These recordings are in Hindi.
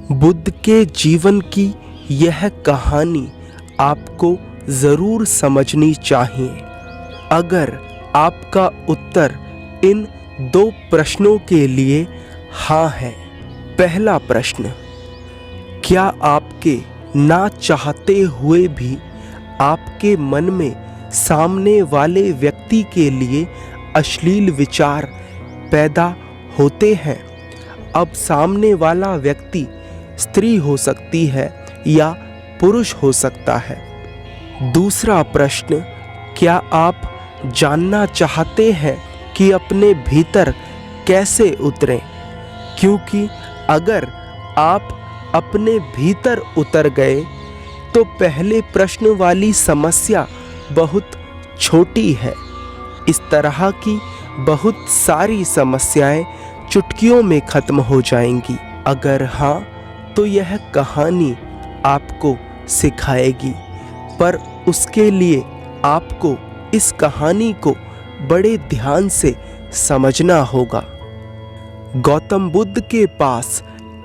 बुद्ध के जीवन की यह कहानी आपको ज़रूर समझनी चाहिए। अगर आपका उत्तर इन 2 प्रश्नों के लिए हाँ है। पहला प्रश्न, क्या आपके ना चाहते हुए भी आपके मन में सामने वाले व्यक्ति के लिए अश्लील विचार पैदा होते हैं? अब सामने वाला व्यक्ति स्त्री हो सकती है या पुरुष हो सकता है। दूसरा प्रश्न, क्या आप जानना चाहते हैं कि अपने भीतर कैसे उतरें? क्योंकि अगर आप अपने भीतर उतर गए तो पहले प्रश्न वाली समस्या बहुत छोटी है। इस तरह की बहुत सारी समस्याएं चुटकियों में खत्म हो जाएंगी। अगर हाँ, तो यह कहानी आपको सिखाएगी, पर उसके लिए आपको इस कहानी को बड़े ध्यान से समझना होगा। गौतम बुद्ध के पास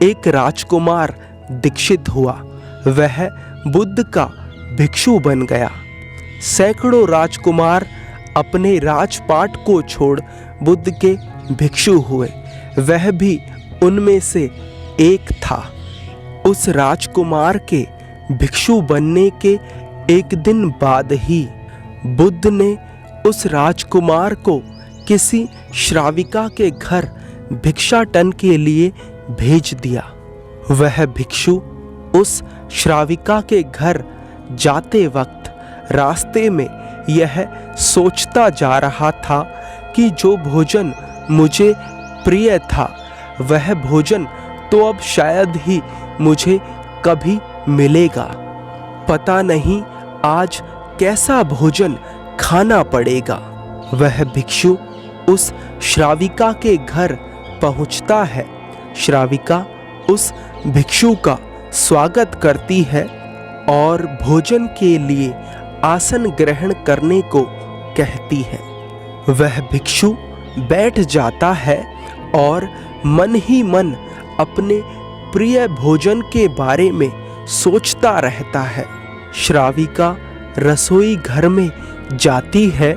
एक राजकुमार दीक्षित हुआ। वह बुद्ध का भिक्षु बन गया। सैकड़ों राजकुमार अपने राजपाट को छोड़ बुद्ध के भिक्षु हुए। वह भी उनमें से एक था। उस राजकुमार के भिक्षु बनने के एक दिन बाद ही बुद्ध ने उस राजकुमार को किसी श्राविका के घर भिक्षाटन के लिए भेज दिया। वह भिक्षु उस श्राविका के घर जाते वक्त रास्ते में यह सोचता जा रहा था कि जो भोजन मुझे प्रिय था वह भोजन तो अब शायद ही मुझे कभी मिलेगा। पता नहीं आज कैसा भोजन खाना पड़ेगा। वह भिक्षु उस श्राविका के घर पहुंचता है। श्राविका उस भिक्षु का स्वागत करती है और भोजन के लिए आसन ग्रहण करने को कहती है। वह भिक्षु बैठ जाता है और मन ही मन अपने प्रिय भोजन के बारे में सोचता रहता है। श्राविका रसोई घर में जाती है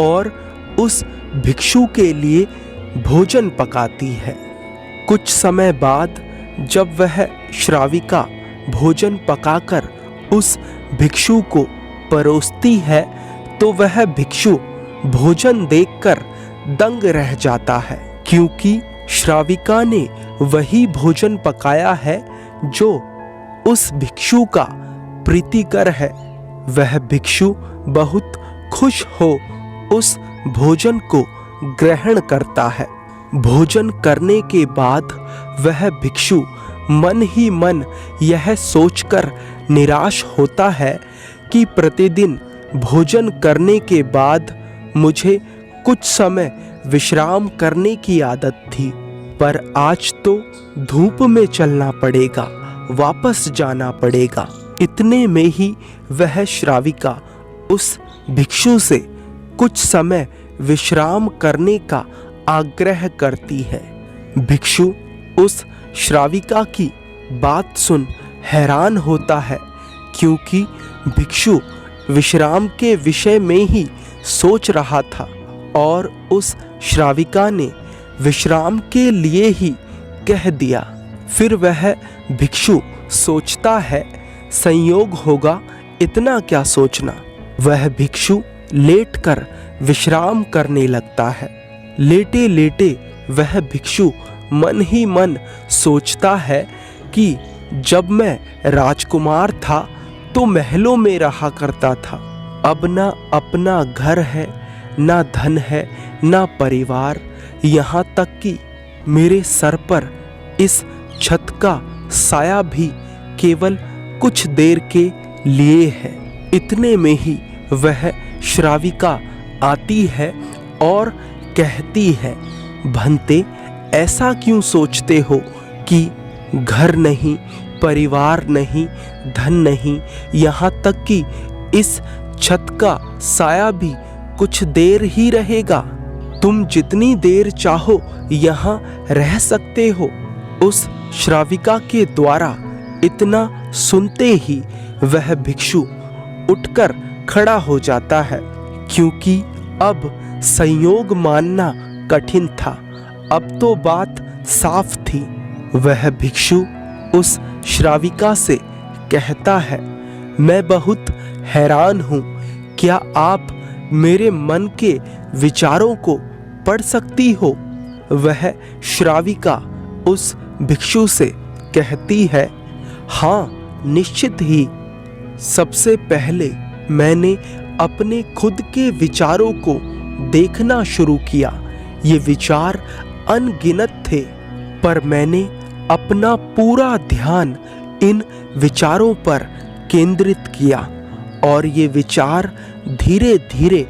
और उस भिक्षु के लिए भोजन पकाती है। कुछ समय बाद जब वह श्राविका भोजन पकाकर उस भिक्षु को परोसती है तो वह भिक्षु भोजन देखकर दंग रह जाता है, क्योंकि श्राविका ने वही भोजन पकाया है जो उस भिक्षु का प्रीतिकर है। वह भिक्षु बहुत खुश हो उस भोजन को ग्रहण करता है। भोजन करने के बाद वह भिक्षु मन ही मन यह सोचकर निराश होता है कि प्रतिदिन भोजन करने के बाद मुझे कुछ समय विश्राम करने की आदत थी, पर आज तो धूप में चलना पड़ेगा, वापस जाना पड़ेगा। इतने में ही वह श्राविका उस भिक्षु से कुछ समय विश्राम करने का आग्रह करती है। भिक्षु उस श्राविका की बात सुन हैरान होता है, क्योंकि भिक्षु विश्राम के विषय में ही सोच रहा था और उस श्राविका ने विश्राम के लिए ही कह दिया। फिर वह भिक्षु सोचता है, संयोग होगा, इतना क्या सोचना। वह भिक्षु लेटकर विश्राम करने लगता है। लेटे लेटे वह भिक्षु मन ही मन सोचता है कि जब मैं राजकुमार था तो महलों में रहा करता था। अब ना अपना घर है, ना धन है, ना परिवार, यहाँ तक कि मेरे सर पर इस छत का साया भी केवल कुछ देर के लिए है। इतने में ही वह श्राविका आती है और कहती है, भंते ऐसा क्यों सोचते हो कि घर नहीं, परिवार नहीं, धन नहीं, यहाँ तक कि इस छत का साया भी कुछ देर ही रहेगा। तुम जितनी देर चाहो यहाँ रह सकते हो। उस श्राविका के द्वारा इतना सुनते ही वह भिक्षु उठकर खड़ा हो जाता है, क्योंकि अब संयोग मानना कठिन था। अब तो बात साफ थी। वह भिक्षु उस श्राविका से कहता है, मैं बहुत हैरान हूँ, क्या आप मेरे मन के विचारों को पढ़ सकती हो? वह श्राविका उस भिक्षु से कहती है, हाँ निश्चित ही। सबसे पहले मैंने अपने खुद के विचारों को देखना शुरू किया। ये विचार अनगिनत थे, पर मैंने अपना पूरा ध्यान इन विचारों पर केंद्रित किया और ये विचार धीरे धीरे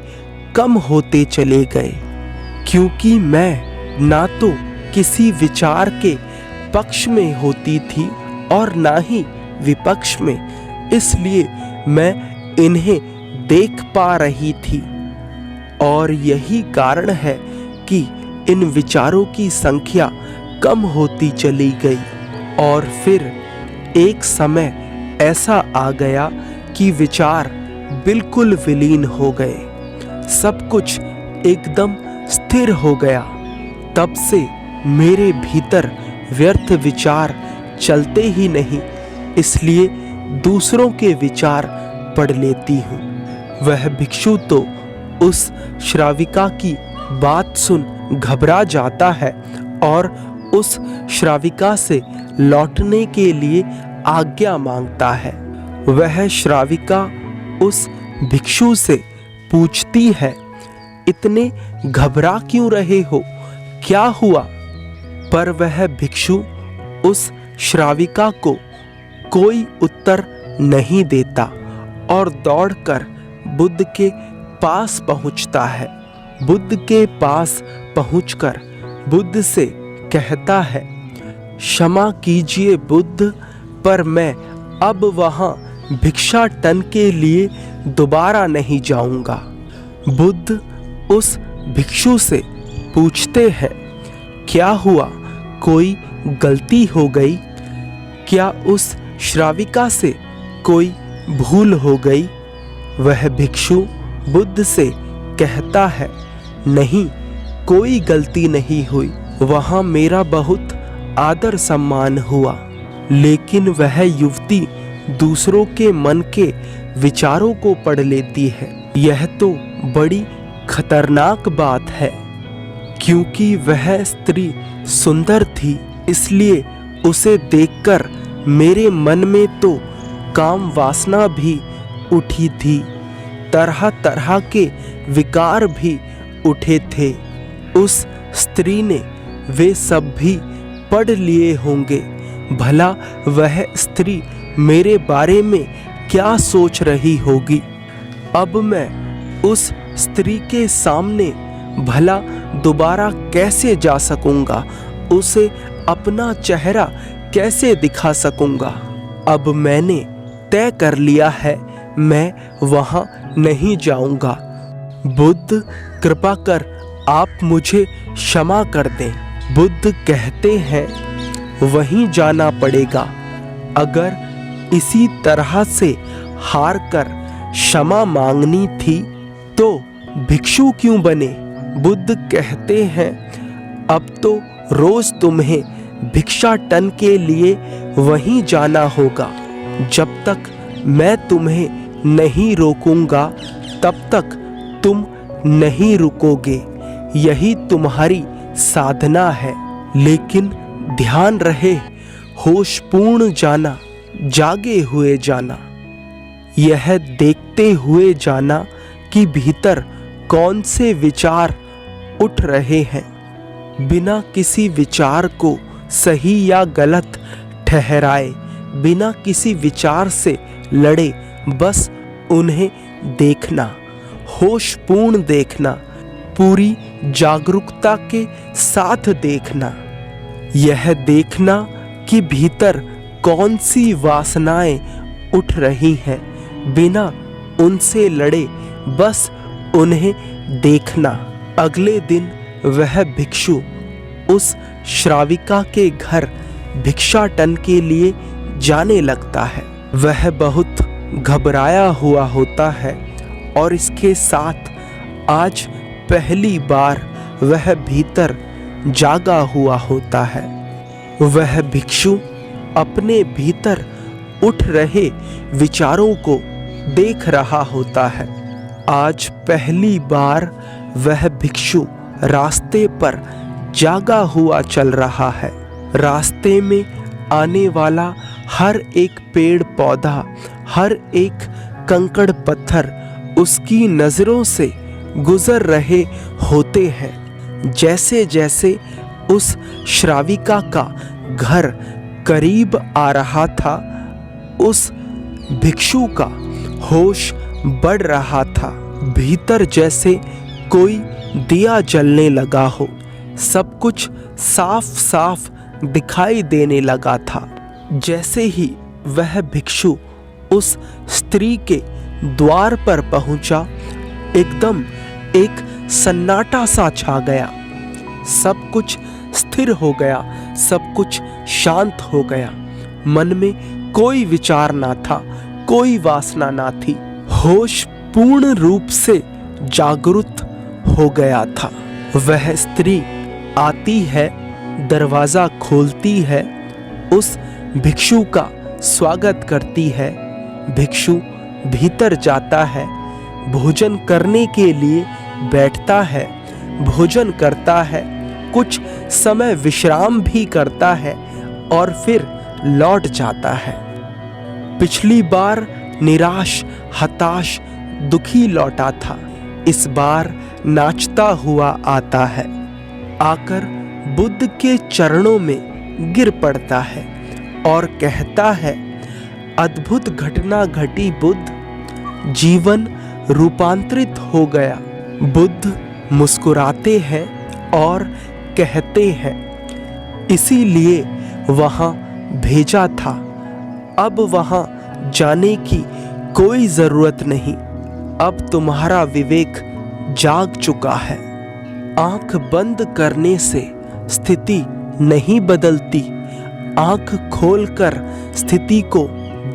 कम होते चले गए, क्योंकि मैं ना तो किसी विचार के पक्ष में होती थी और ना ही विपक्ष में, इसलिए मैं इन्हें देख पा रही थी। और यही कारण है कि इन विचारों की संख्या कम होती चली गई। और फिर एक समय ऐसा आ गया कि विचार बिल्कुल विलीन हो गए, सब कुछ एकदम स्थिर हो गया। तब से मेरे भीतर व्यर्थ विचार चलते ही नहीं, इसलिए दूसरों के विचार पढ़ लेती हूँ। वह भिक्षु तो उस श्राविका की बात सुन घबरा जाता है और उस श्राविका से लौटने के लिए आज्ञा मांगता है। वह श्राविका उस भिक्षु से पूछती है, इतने घबरा क्यों रहे हो, क्या हुआ? पर वह भिक्षु उस श्राविका को कोई उत्तर नहीं देता और दौड़कर बुद्ध के पास पहुंचता है। बुद्ध के पास पहुंचकर बुद्ध से कहता है, क्षमा कीजिए बुद्ध, पर मैं अब वहां भिक्षाटन के लिए दोबारा नहीं जाऊंगा। बुद्ध उस भिक्षु से पूछते हैं, क्या हुआ, कोई गलती हो गई? क्या उस श्राविका से कोई भूल हो गई? वह भिक्षु बुद्ध से कहता है, नहीं, कोई गलती नहीं हुई। वहां मेरा बहुत आदर सम्मान हुआ, लेकिन वह युवती दूसरों के मन के विचारों को पढ़ लेती है। यह तो बड़ी खतरनाक बात है, क्योंकि वह स्त्री सुंदर थी, इसलिए उसे देखकर मेरे मन में तो काम वासना भी उठी थी, तरह तरह के विकार भी उठे थे। उस स्त्री ने वे सब भी पढ़ लिए होंगे। भला वह स्त्री मेरे बारे में क्या सोच रही होगी? अब मैं उस स्त्री के सामने भला दोबारा कैसे जा सकूंगा? उसे अपना चेहरा कैसे दिखा सकूंगा? अब मैंने तय कर लिया है, मैं वहां नहीं जाऊंगा। बुद्ध कृपा कर आप मुझे क्षमा कर दें। बुद्ध कहते हैं, वहीं जाना पड़ेगा। अगर इसी तरह से हार कर क्षमा मांगनी थी तो भिक्षु क्यों बने? बुद्ध कहते हैं, अब तो रोज तुम्हें भिक्षाटन के लिए वहीं जाना होगा। जब तक मैं तुम्हें नहीं रोकूंगा तब तक तुम नहीं रुकोगे। यही तुम्हारी साधना है। लेकिन ध्यान रहे, होशपूर्ण जाना, जागे हुए जाना। यह देखते हुए जाना कि भीतर कौन से विचार उठ रहे हैं। बिना किसी विचार को सही या गलत ठहराए, बिना किसी विचार से लड़े, बस उन्हें देखना, होशपूर्ण देखना, पूरी जागरूकता के साथ देखना। यह देखना कि भीतर कौन सी वासनाएं उठ रही हैं, बिना उनसे लड़े बस उन्हें देखना। अगले दिन वह भिक्षु उस श्राविका के घर भिक्षाटन के लिए जाने लगता है। वह बहुत घबराया हुआ होता है और इसके साथ आज पहली बार वह भीतर जागा हुआ होता है। वह भिक्षु अपने भीतर उठ रहे विचारों को देख रहा होता है। आज पहली बार वह भिक्षु रास्ते पर जागा हुआ चल रहा है। रास्ते में आने वाला हर एक पेड़ पौधा, हर एक कंकड़ पत्थर उसकी नजरों से गुजर रहे होते हैं। जैसे जैसे उस श्राविका का घर करीब आ रहा था, उस भिक्षु का होश बढ़ रहा था। भीतर जैसे कोई दिया जलने लगा हो, सब कुछ साफ साफ दिखाई देने लगा था। जैसे ही वह भिक्षु उस स्त्री के द्वार पर पहुंचा, एकदम एक सन्नाटा सा छा गया। सब कुछ स्थिर हो गया, सब कुछ शांत हो गया। मन में कोई विचार ना था, कोई वासना ना थी। होश पूर्ण रूप से जागृत हो गया था। वह स्त्री आती है, दरवाजा खोलती है, उस भिक्षु का स्वागत करती है। भिक्षु भीतर जाता है, भोजन करने के लिए बैठता है, भोजन करता है, कुछ समय विश्राम भी करता है और फिर लौट जाता है। पिछली बार निराश, हताश, दुखी लौटा था। इस बार नाचता हुआ आता है। आकर बुद्ध के चरणों में गिर पड़ता है और कहता है, अद्भुत घटना घटी बुद्ध, जीवन रूपांतरित हो गया। बुद्ध मुस्कुराते हैं और कहते हैं, इसीलिए वहां भेजा था। अब वहां जाने की कोई जरूरत नहीं। अब तुम्हारा विवेक जाग चुका है। आंख बंद करने से स्थिति नहीं बदलती, आंख खोलकर स्थिति को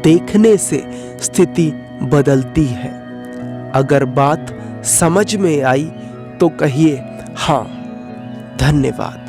देखने से स्थिति बदलती है। अगर बात समझ में आई तो कहिए हाँ। धन्यवाद।